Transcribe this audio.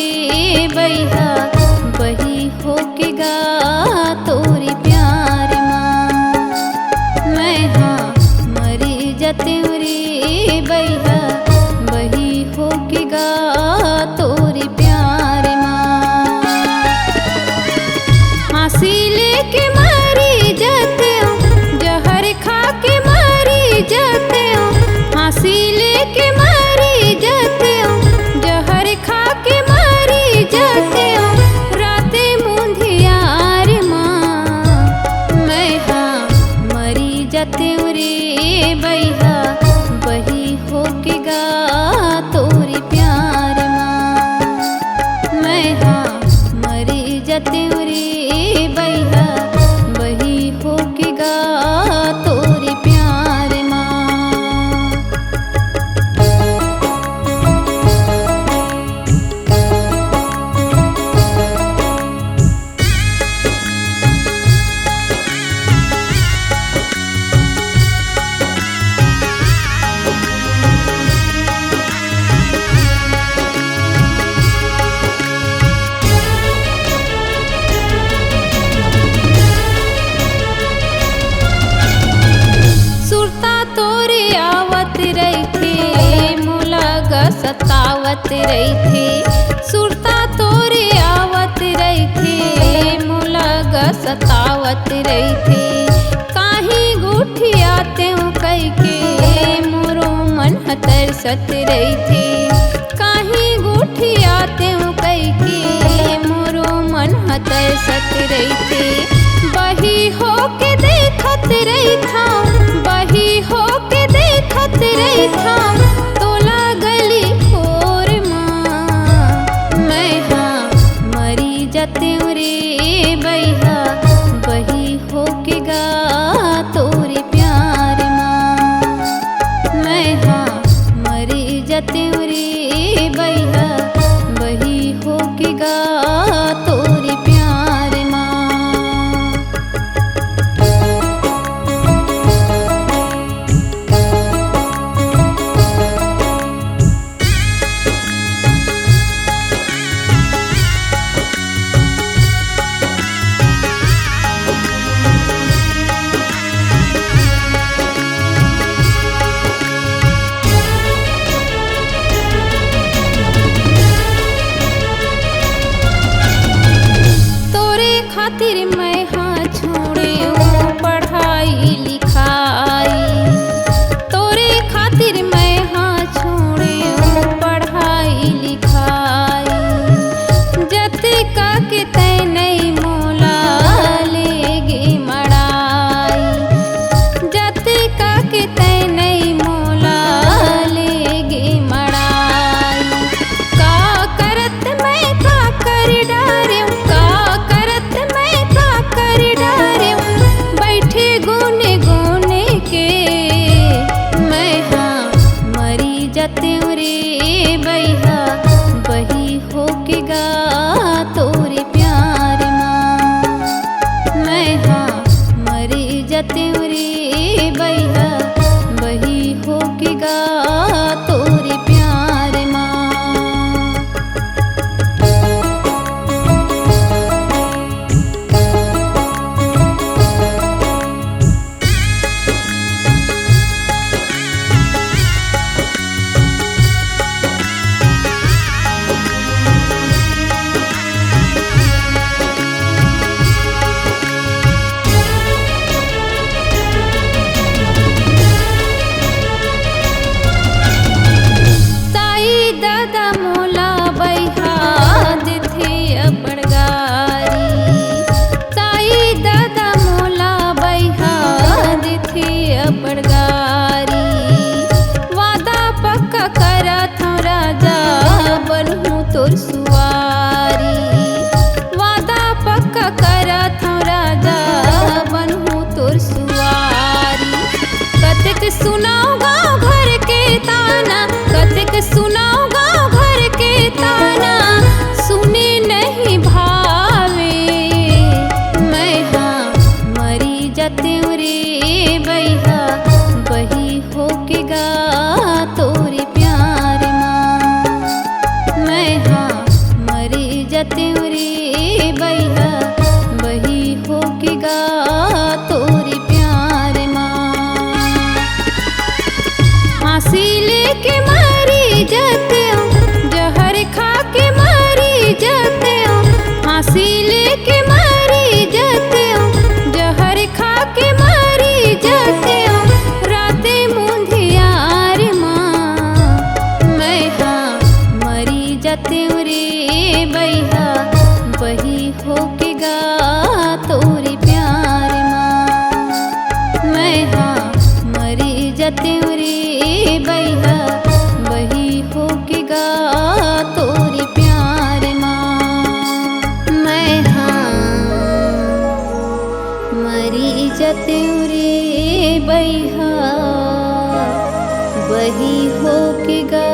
रे बैहा बही होके गा तोरी प्यार माँ। मैं हाँ मरी जाते रे बैहा बही होके गा तोरी प्यार माँ। फांसी लेके मारी जाते हो, जहर खा के मारी जाते हो, फांसी लेके मारी जाते हो, जहर खा के मारी जाते हो, राते मुंधियार माँ। मैं हाँ मरी जाते रे बैहा बही होके गा तोरी प्यार माँ। मैं हाँ मरी जाते रे बैहा बही होके गा तोरी प्यार माँ। सतावत रही थी सुरता तोरे आवत रही थी, मुलग सतावत रही थी। काही गुठियाते हूँ कई के मोरो मन तरसत रही थी। काही गुठियाते हूँ कई के मोरो मन तरसत रही थी। बही होके देखत रही था, बही होके देखत रही था, तोला गली जाते रे बैहा बही होके गा तोरी प्यार माँ। मैं हाँ मरी जाते रे बैहा बही होके गा तोरी प्यार माँ। खातिर मैं हाँ छोड़े पढ़ाई लिखाई, तोरे खातिर मैं हाँ छोड़े पढ़ाई लिखाई। जत का के तै नहीं मोला लेगे मड़ाई, जत का के तै नहीं मोला लेगे मड़ाई। का करत मैं का कर डारे, बैठे गोने गोने के। मैं हाँ मरी जाते रे बैहा बही होके गा तोरी प्यार माँ। मैं हाँ मरी जाते रे बैहा बही होके गा तोरी प्यार माँ। वादा पक्का करत हूँ राजा बनूँ तोर सुवारी, वादा पक्का करत हूँ राजा बनूँ तोर सुवारी। कतेक सुनाओ गाँव घर के ताना, कतेक सुनाओ गाँव घर के ताना, सुने नहीं भावे। मैं हाँ मरी जाते रे बैहा बही होके गा तोरी प्यार माँ। मैं हाँ जते रे बैहा बही हो के गा तोरे प्यार माँ। फांसी लेके मारी जते जहर खा के मारी जते फांसी लेके मारी जते जहर खा के मारी जते राते मुंधियार माँ। मैं हाँ मरी जते रे बैहा बही हो के गा तोरे प्यार माँ। मैं हाँ मरी जते रे बैहा बही हो के गा तोरे प्यार माँ। मैं हाँ मरी जते रे बैहा बही हो के गा